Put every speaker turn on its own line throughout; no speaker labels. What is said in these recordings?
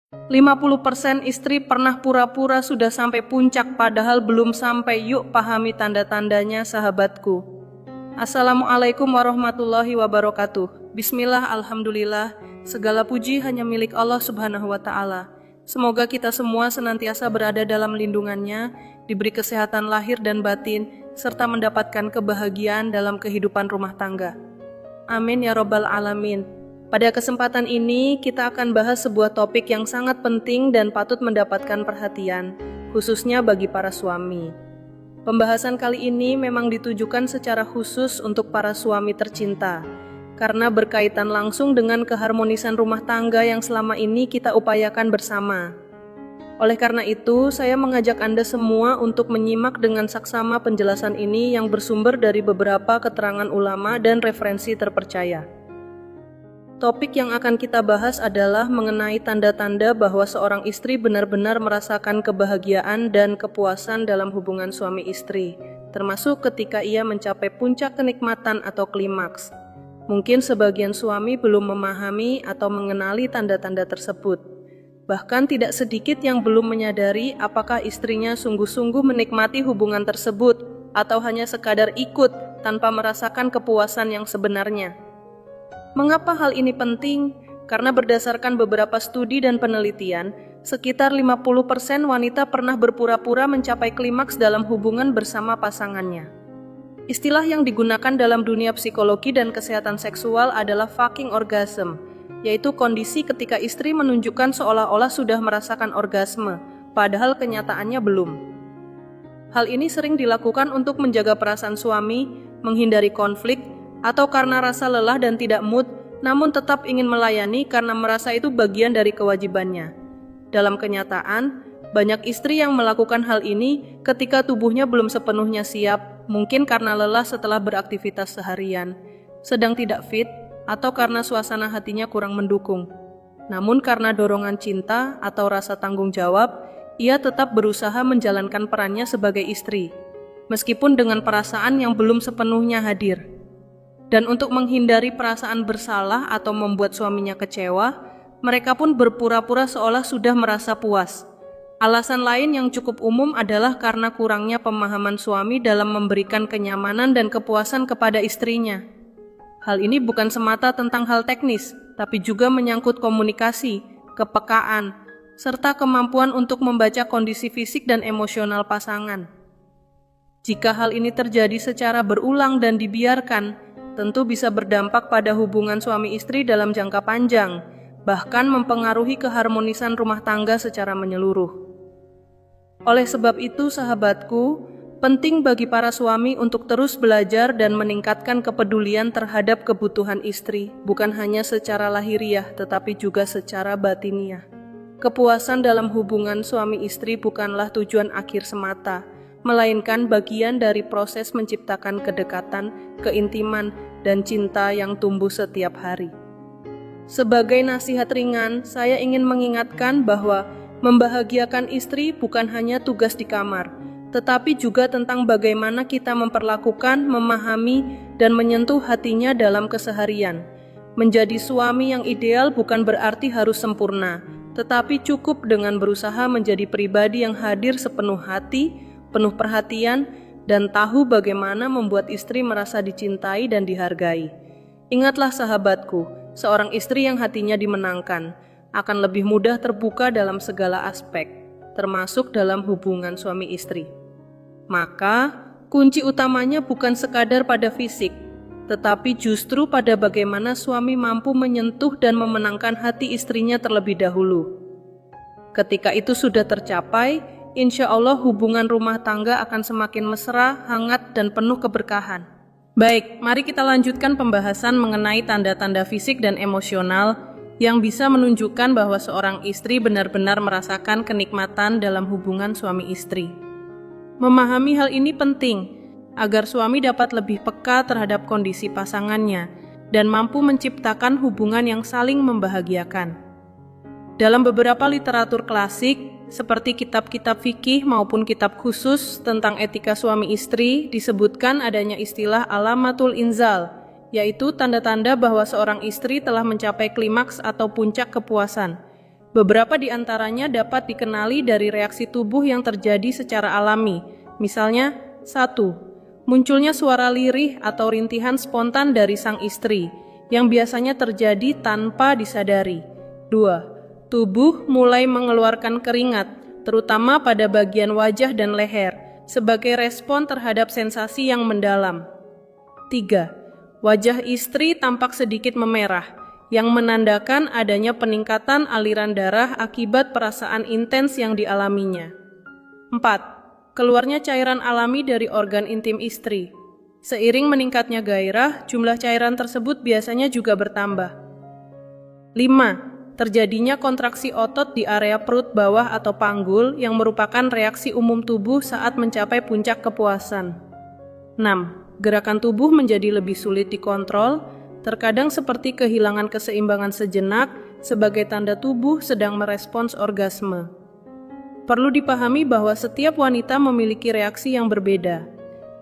50% istri pernah pura-pura sudah sampai puncak padahal belum sampai. Yuk pahami tanda-tandanya sahabatku. Assalamualaikum warahmatullahi wabarakatuh. Bismillah, alhamdulillah. Segala puji hanya milik Allah subhanahu wa ta'ala. Semoga kita semua senantiasa berada dalam lindungannya, diberi kesehatan lahir dan batin, serta mendapatkan kebahagiaan dalam kehidupan rumah tangga. Amin ya robbal alamin. Pada kesempatan ini, kita akan bahas sebuah topik yang sangat penting dan patut mendapatkan perhatian, khususnya bagi para suami. Pembahasan kali ini memang ditujukan secara khusus untuk para suami tercinta, karena berkaitan langsung dengan keharmonisan rumah tangga yang selama ini kita upayakan bersama. Oleh karena itu, saya mengajak Anda semua untuk menyimak dengan saksama penjelasan ini yang bersumber dari beberapa keterangan ulama dan referensi terpercaya. Topik yang akan kita bahas adalah mengenai tanda-tanda bahwa seorang istri benar-benar merasakan kebahagiaan dan kepuasan dalam hubungan suami istri, termasuk ketika ia mencapai puncak kenikmatan atau klimaks. Mungkin sebagian suami belum memahami atau mengenali tanda-tanda tersebut. Bahkan tidak sedikit yang belum menyadari apakah istrinya sungguh-sungguh menikmati hubungan tersebut atau hanya sekadar ikut tanpa merasakan kepuasan yang sebenarnya. Mengapa hal ini penting? Karena berdasarkan beberapa studi dan penelitian, sekitar 50% wanita pernah berpura-pura mencapai klimaks dalam hubungan bersama pasangannya. Istilah yang digunakan dalam dunia psikologi dan kesehatan seksual adalah fucking orgasm, yaitu kondisi ketika istri menunjukkan seolah-olah sudah merasakan orgasme, padahal kenyataannya belum. Hal ini sering dilakukan untuk menjaga perasaan suami, menghindari konflik, atau karena rasa lelah dan tidak mood, namun tetap ingin melayani karena merasa itu bagian dari kewajibannya. Dalam kenyataan, banyak istri yang melakukan hal ini ketika tubuhnya belum sepenuhnya siap, mungkin karena lelah setelah beraktivitas seharian, sedang tidak fit, atau karena suasana hatinya kurang mendukung. Namun karena dorongan cinta atau rasa tanggung jawab, ia tetap berusaha menjalankan perannya sebagai istri, meskipun dengan perasaan yang belum sepenuhnya hadir. Dan untuk menghindari perasaan bersalah atau membuat suaminya kecewa, mereka pun berpura-pura seolah sudah merasa puas. Alasan lain yang cukup umum adalah karena kurangnya pemahaman suami dalam memberikan kenyamanan dan kepuasan kepada istrinya. Hal ini bukan semata tentang hal teknis, tapi juga menyangkut komunikasi, kepekaan, serta kemampuan untuk membaca kondisi fisik dan emosional pasangan. Jika hal ini terjadi secara berulang dan dibiarkan, tentu bisa berdampak pada hubungan suami istri dalam jangka panjang, bahkan mempengaruhi keharmonisan rumah tangga secara menyeluruh. Oleh sebab itu, sahabatku, penting bagi para suami untuk terus belajar dan meningkatkan kepedulian terhadap kebutuhan istri, bukan hanya secara lahiriah, tetapi juga secara batiniah. Kepuasan dalam hubungan suami istri bukanlah tujuan akhir semata, melainkan bagian dari proses menciptakan kedekatan, keintiman, dan cinta yang tumbuh setiap hari. Sebagai nasihat ringan, saya ingin mengingatkan bahwa membahagiakan istri bukan hanya tugas di kamar, tetapi juga tentang bagaimana kita memperlakukan, memahami, dan menyentuh hatinya dalam keseharian. Menjadi suami yang ideal bukan berarti harus sempurna, tetapi cukup dengan berusaha menjadi pribadi yang hadir sepenuh hati, penuh perhatian, dan tahu bagaimana membuat istri merasa dicintai dan dihargai. Ingatlah sahabatku, seorang istri yang hatinya dimenangkan akan lebih mudah terbuka dalam segala aspek, termasuk dalam hubungan suami istri. Maka, kunci utamanya bukan sekadar pada fisik, tetapi justru pada bagaimana suami mampu menyentuh dan memenangkan hati istrinya terlebih dahulu. Ketika itu sudah tercapai, insya Allah hubungan rumah tangga akan semakin mesra, hangat, dan penuh keberkahan. Baik, mari kita lanjutkan pembahasan mengenai tanda-tanda fisik dan emosional yang bisa menunjukkan bahwa seorang istri benar-benar merasakan kenikmatan dalam hubungan suami istri. Memahami hal ini penting agar suami dapat lebih peka terhadap kondisi pasangannya dan mampu menciptakan hubungan yang saling membahagiakan. Dalam beberapa literatur klasik, seperti kitab-kitab fikih maupun kitab khusus tentang etika suami istri, disebutkan adanya istilah alamatul inzal, yaitu tanda-tanda bahwa seorang istri telah mencapai klimaks atau puncak kepuasan. Beberapa di antaranya dapat dikenali dari reaksi tubuh yang terjadi secara alami. Misalnya, 1. Munculnya suara lirih atau rintihan spontan dari sang istri, yang biasanya terjadi tanpa disadari. 2. Tubuh mulai mengeluarkan keringat, terutama pada bagian wajah dan leher, sebagai respon terhadap sensasi yang mendalam. 3. Wajah istri tampak sedikit memerah, yang menandakan adanya peningkatan aliran darah akibat perasaan intens yang dialaminya. 4. Keluarnya cairan alami dari organ intim istri. Seiring meningkatnya gairah, jumlah cairan tersebut biasanya juga bertambah. 5. Terjadinya kontraksi otot di area perut bawah atau panggul yang merupakan reaksi umum tubuh saat mencapai puncak kepuasan. 6. Gerakan tubuh menjadi lebih sulit dikontrol, terkadang seperti kehilangan keseimbangan sejenak sebagai tanda tubuh sedang merespons orgasme. Perlu dipahami bahwa setiap wanita memiliki reaksi yang berbeda.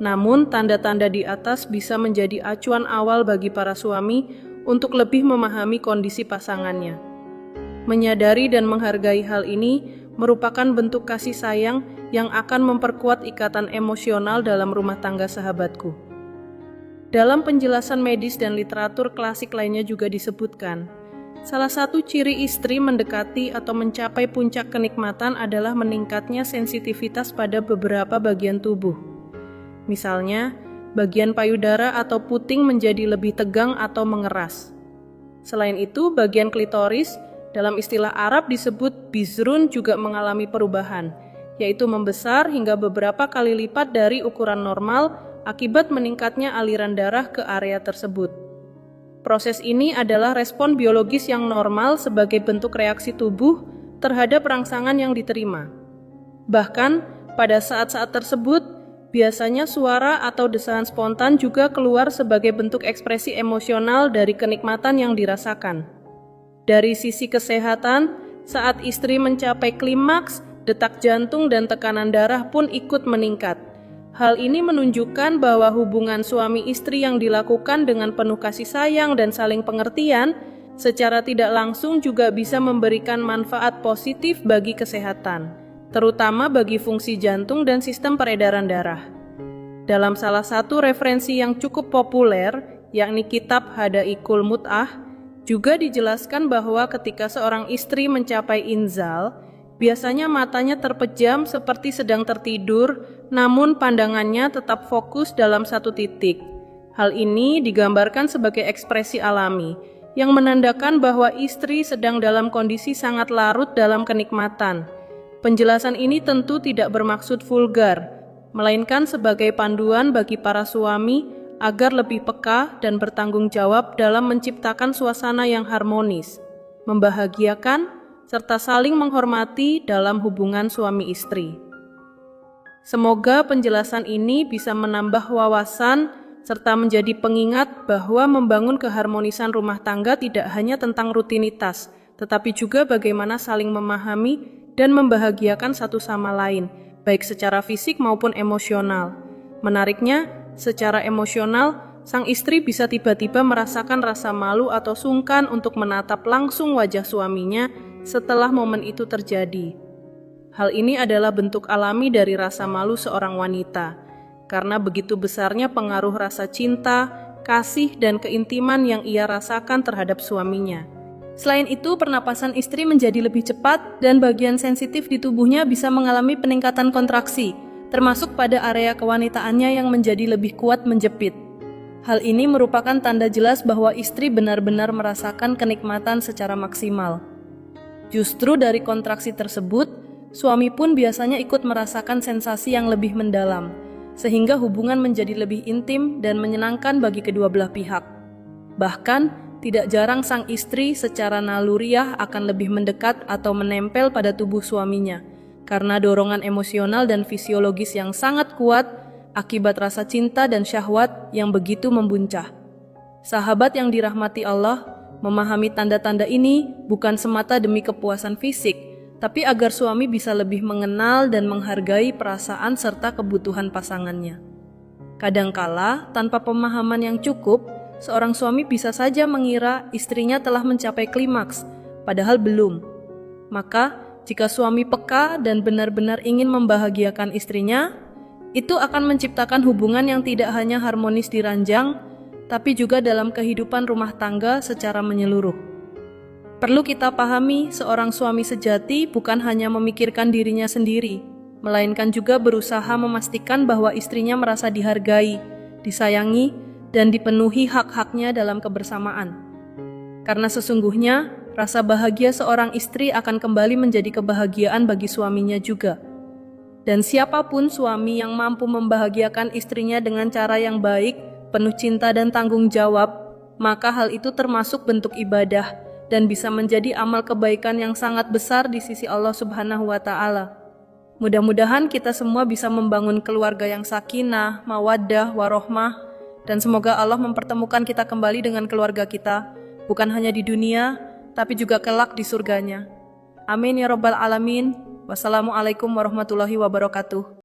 Namun, tanda-tanda di atas bisa menjadi acuan awal bagi para suami untuk lebih memahami kondisi pasangannya. Menyadari dan menghargai hal ini merupakan bentuk kasih sayang yang akan memperkuat ikatan emosional dalam rumah tangga sahabatku. Dalam penjelasan medis dan literatur klasik lainnya juga disebutkan, salah satu ciri istri mendekati atau mencapai puncak kenikmatan adalah meningkatnya sensitivitas pada beberapa bagian tubuh. Misalnya, bagian payudara atau puting menjadi lebih tegang atau mengeras. Selain itu, bagian klitoris, dalam istilah Arab disebut bizrun, juga mengalami perubahan, yaitu membesar hingga beberapa kali lipat dari ukuran normal akibat meningkatnya aliran darah ke area tersebut. Proses ini adalah respon biologis yang normal sebagai bentuk reaksi tubuh terhadap rangsangan yang diterima. Bahkan, pada saat-saat tersebut, biasanya suara atau desahan spontan juga keluar sebagai bentuk ekspresi emosional dari kenikmatan yang dirasakan. Dari sisi kesehatan, saat istri mencapai klimaks, detak jantung dan tekanan darah pun ikut meningkat. Hal ini menunjukkan bahwa hubungan suami istri yang dilakukan dengan penuh kasih sayang dan saling pengertian secara tidak langsung juga bisa memberikan manfaat positif bagi kesehatan, terutama bagi fungsi jantung dan sistem peredaran darah. Dalam salah satu referensi yang cukup populer, yakni kitab Hadaikul Mut'ah, juga dijelaskan bahwa ketika seorang istri mencapai inzal, biasanya matanya terpejam seperti sedang tertidur, namun pandangannya tetap fokus dalam satu titik. Hal ini digambarkan sebagai ekspresi alami, yang menandakan bahwa istri sedang dalam kondisi sangat larut dalam kenikmatan. Penjelasan ini tentu tidak bermaksud vulgar, melainkan sebagai panduan bagi para suami agar lebih peka dan bertanggung jawab dalam menciptakan suasana yang harmonis, membahagiakan, serta saling menghormati dalam hubungan suami istri. Semoga penjelasan ini bisa menambah wawasan serta menjadi pengingat bahwa membangun keharmonisan rumah tangga tidak hanya tentang rutinitas, tetapi juga bagaimana saling memahami dan membahagiakan satu sama lain, baik secara fisik maupun emosional. Menariknya, secara emosional, sang istri bisa tiba-tiba merasakan rasa malu atau sungkan untuk menatap langsung wajah suaminya setelah momen itu terjadi. Hal ini adalah bentuk alami dari rasa malu seorang wanita, karena begitu besarnya pengaruh rasa cinta, kasih, dan keintiman yang ia rasakan terhadap suaminya. Selain itu, pernapasan istri menjadi lebih cepat dan bagian sensitif di tubuhnya bisa mengalami peningkatan kontraksi, termasuk pada area kewanitaannya yang menjadi lebih kuat menjepit. Hal ini merupakan tanda jelas bahwa istri benar-benar merasakan kenikmatan secara maksimal. Justru dari kontraksi tersebut, suami pun biasanya ikut merasakan sensasi yang lebih mendalam, sehingga hubungan menjadi lebih intim dan menyenangkan bagi kedua belah pihak. Bahkan, tidak jarang sang istri secara naluriah akan lebih mendekat atau menempel pada tubuh suaminya, karena dorongan emosional dan fisiologis yang sangat kuat akibat rasa cinta dan syahwat yang begitu membuncah. Sahabat yang dirahmati Allah, memahami tanda-tanda ini bukan semata demi kepuasan fisik, tapi agar suami bisa lebih mengenal dan menghargai perasaan serta kebutuhan pasangannya. Kadangkala, tanpa pemahaman yang cukup, seorang suami bisa saja mengira istrinya telah mencapai klimaks, padahal belum. Maka, jika suami peka dan benar-benar ingin membahagiakan istrinya, itu akan menciptakan hubungan yang tidak hanya harmonis di ranjang, tapi juga dalam kehidupan rumah tangga secara menyeluruh. Perlu kita pahami, seorang suami sejati bukan hanya memikirkan dirinya sendiri, melainkan juga berusaha memastikan bahwa istrinya merasa dihargai, disayangi, dan dipenuhi hak-haknya dalam kebersamaan. Karena sesungguhnya, rasa bahagia seorang istri akan kembali menjadi kebahagiaan bagi suaminya juga. Dan siapapun suami yang mampu membahagiakan istrinya dengan cara yang baik, penuh cinta dan tanggung jawab, maka hal itu termasuk bentuk ibadah dan bisa menjadi amal kebaikan yang sangat besar di sisi Allah Subhanahu wa Ta'ala. Mudah-mudahan kita semua bisa membangun keluarga yang sakinah, mawaddah, warohmah, dan semoga Allah mempertemukan kita kembali dengan keluarga kita, bukan hanya di dunia, tapi juga kelak di surganya. Amin ya rabbal alamin. Wassalamualaikum warahmatullahi wabarakatuh.